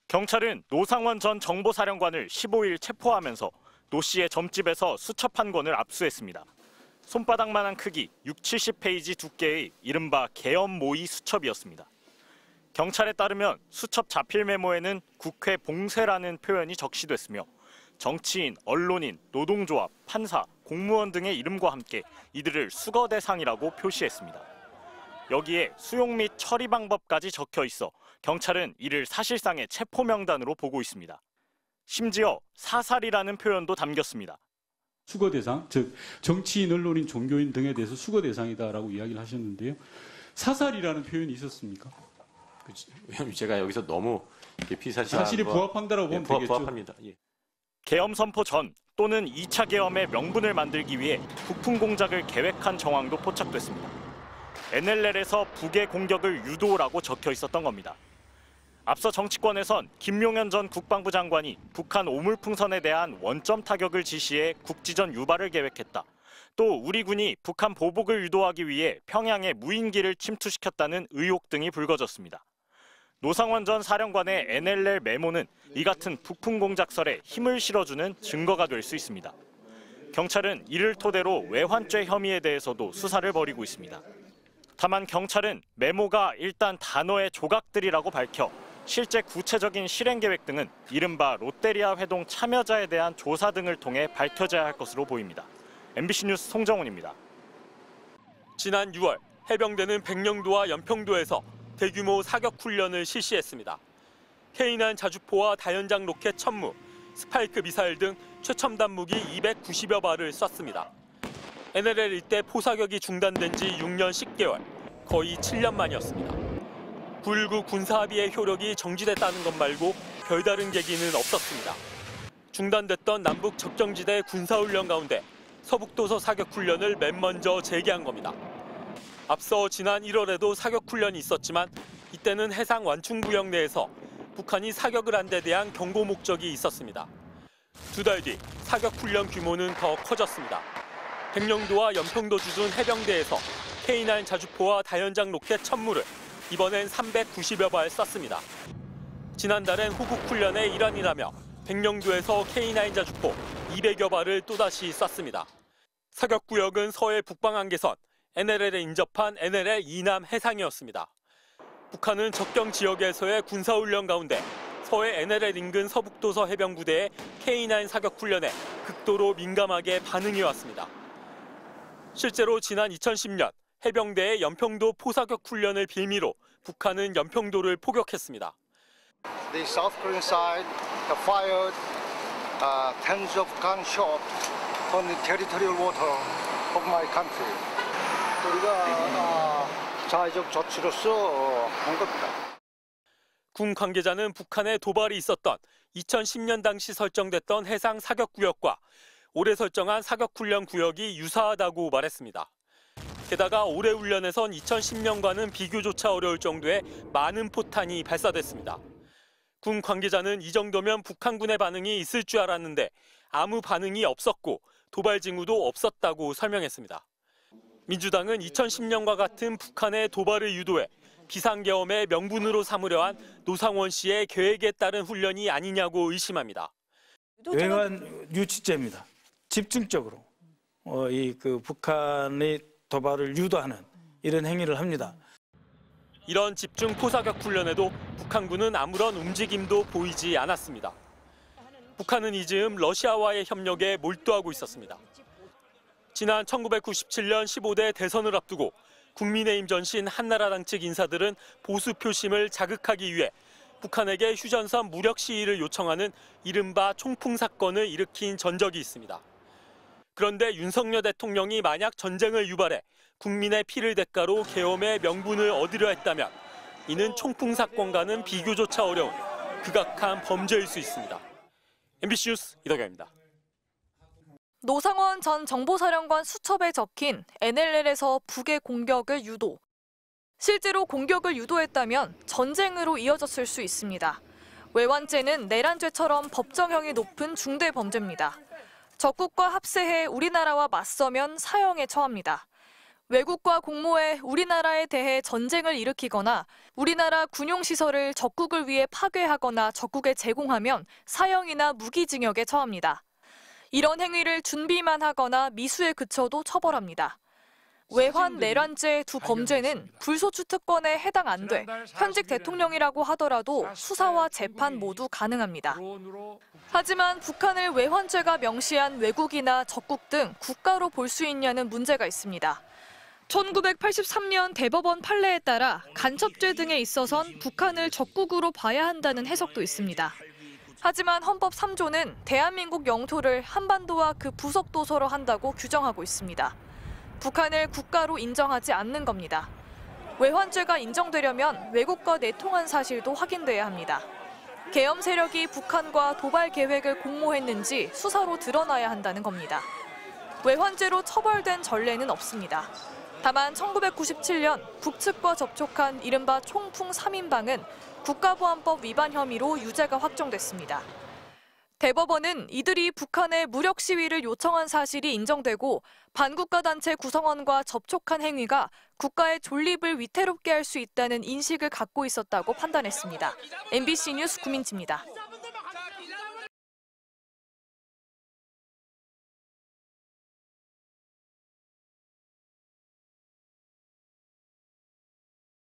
경찰은 노상원 전 정보사령관을 15일 체포하면서 노 씨의 점집에서 수첩 한 권을 압수했습니다. 손바닥만한 크기 60-70페이지 두께의 이른바 계엄 모의 수첩이었습니다. 경찰에 따르면 수첩 자필 메모에는 국회 봉쇄라는 표현이 적시됐으며 정치인, 언론인, 노동조합, 판사, 공무원 등의 이름과 함께 이들을 수거 대상이라고 표시했습니다. 여기에 수용 및 처리 방법까지 적혀 있어 경찰은 이를 사실상의 체포 명단으로 보고 있습니다. 심지어 사살이라는 표현도 담겼습니다. 수거 대상, 즉 정치인, 언론인, 종교인 등에 대해서 수거 대상이다라고 이야기를 하셨는데요. 사살이라는 표현이 있었습니까? 왜냐하면 제가 여기서 너무 사실이 부합한다라고 보면 되겠죠. 부합합니다. 예. 계엄 선포 전 또는 2차 계엄의 명분을 만들기 위해 부품 공작을 계획한 정황도 포착됐습니다. NLL에서 북의 공격을 유도라고 적혀 있었던 겁니다. 앞서 정치권에선 김용현 전 국방부 장관이 북한 오물풍선에 대한 원점 타격을 지시해 국지전 유발을 계획했다. 또 우리 군이 북한 보복을 유도하기 위해 평양에 무인기를 침투시켰다는 의혹 등이 불거졌습니다. 노상원 전 사령관의 NLL 메모는 이 같은 북풍 공작설에 힘을 실어주는 증거가 될 수 있습니다. 경찰은 이를 토대로 외환죄 혐의에 대해서도 수사를 벌이고 있습니다. 다만 경찰은 메모가 일단 단어의 조각들이라고 밝혀 실제 구체적인 실행 계획 등은 이른바 롯데리아 회동 참여자에 대한 조사 등을 통해 밝혀져야 할 것으로 보입니다. MBC 뉴스 송정훈입니다. 지난 6월 해병대는 백령도와 연평도에서 대규모 사격 훈련을 실시했습니다. K9 자주포와 다연장 로켓 1000무, 스파이크 미사일 등 최첨단 무기 290여 발을 쐈습니다. NLL 일대 포사격이 중단된 지 6년 10개월, 거의 7년 만이었습니다. 9.19 군사합의의 효력이 정지됐다는 것 말고 별다른 계기는 없었습니다. 중단됐던 남북 적정지대 군사훈련 가운데 서북도서 사격훈련을 맨 먼저 재개한 겁니다. 앞서 지난 1월에도 사격훈련이 있었지만 이때는 해상 완충구역 내에서 북한이 사격을 한 데 대한 경고 목적이 있었습니다. 2달 뒤 사격훈련 규모는 더 커졌습니다. 백령도와 연평도 주둔 해병대에서 K9 자주포와 다연장 로켓 1000무를 이번엔 390여 발 쐈습니다. 지난달엔 호국 훈련의 일환이라며 백령도에서 K9 자주포 200여 발을 또다시 쐈습니다. 사격구역은 서해 북방한계선, NLL에 인접한 NLL 이남 해상이었습니다. 북한은 접경 지역에서의 군사훈련 가운데 서해 NLL 인근 서북도서 해병부대의 K9 사격훈련에 극도로 민감하게 반응해왔습니다. 실제로 지난 2010년 해병대의 연평도 포사격 훈련을 빌미로 북한은 연평도를 포격했습니다. The South Korean side have fired tens of gunshots on the territorial water of my country. 우리가 자의적 조치로서 한 겁니다. 군 관계자는 북한의 도발이 있었던 2010년 당시 설정됐던 해상 사격구역과 올해 설정한 사격훈련 구역이 유사하다고 말했습니다. 게다가 올해 훈련에선 2010년과는 비교조차 어려울 정도의 많은 포탄이 발사됐습니다. 군 관계자는 이 정도면 북한군의 반응이 있을 줄 알았는데 아무 반응이 없었고 도발 징후도 없었다고 설명했습니다. 민주당은 2010년과 같은 북한의 도발을 유도해 비상계엄의 명분으로 삼으려 한 노상원 씨의 계획에 따른 훈련이 아니냐고 의심합니다. 외환 유치죄입니다. 집중적으로 북한의 도발을 유도하는 이런 행위를 합니다. 이런 집중 포사격 훈련에도 북한군은 아무런 움직임도 보이지 않았습니다. 북한은 이 즈음 러시아와의 협력에 몰두하고 있었습니다. 지난 1997년 15대 대선을 앞두고 국민의힘 전신 한나라당 측 인사들은 보수 표심을 자극하기 위해 북한에게 휴전선 무력 시위를 요청하는 이른바 총풍 사건을 일으킨 전적이 있습니다. 그런데 윤석열 대통령이 만약 전쟁을 유발해 국민의 피를 대가로 계엄의 명분을 얻으려 했다면 이는 총풍 사건과는 비교조차 어려운 극악한 범죄일 수 있습니다. MBC 뉴스 이덕영입니다. 노상원 전 정보사령관 수첩에 적힌 NLL에서 북의 공격을 유도. 실제로 공격을 유도했다면 전쟁으로 이어졌을 수 있습니다. 외환죄는 내란죄처럼 법정형이 높은 중대 범죄입니다. 적국과 합세해 우리나라와 맞서면 사형에 처합니다. 외국과 공모해 우리나라에 대해 전쟁을 일으키거나 우리나라 군용시설을 적국을 위해 파괴하거나 적국에 제공하면 사형이나 무기징역에 처합니다. 이런 행위를 준비만 하거나 미수에 그쳐도 처벌합니다. 외환, 내란죄 두 범죄는 불소추 특권에 해당 안 돼 현직 대통령이라고 하더라도 수사와 재판 모두 가능합니다. 하지만 북한을 외환죄가 명시한 외국이나 적국 등 국가로 볼 수 있냐는 문제가 있습니다. 1983년 대법원 판례에 따라 간첩죄 등에 있어선 북한을 적국으로 봐야 한다는 해석도 있습니다. 하지만 헌법 3조는 대한민국 영토를 한반도와 그 부속 도서로 한다고 규정하고 있습니다. 북한을 국가로 인정하지 않는 겁니다. 외환죄가 인정되려면 외국과 내통한 사실도 확인돼야 합니다. 계엄 세력이 북한과 도발 계획을 공모했는지 수사로 드러나야 한다는 겁니다. 외환죄로 처벌된 전례는 없습니다. 다만 1997년 북측과 접촉한 이른바 총풍 3인방은 국가보안법 위반 혐의로 유죄가 확정됐습니다. 대법원은 이들이 북한의 무력 시위를 요청한 사실이 인정되고 반국가 단체 구성원과 접촉한 행위가 국가의 존립을 위태롭게 할 수 있다는 인식을 갖고 있었다고 판단했습니다. MBC 뉴스 구민지입니다.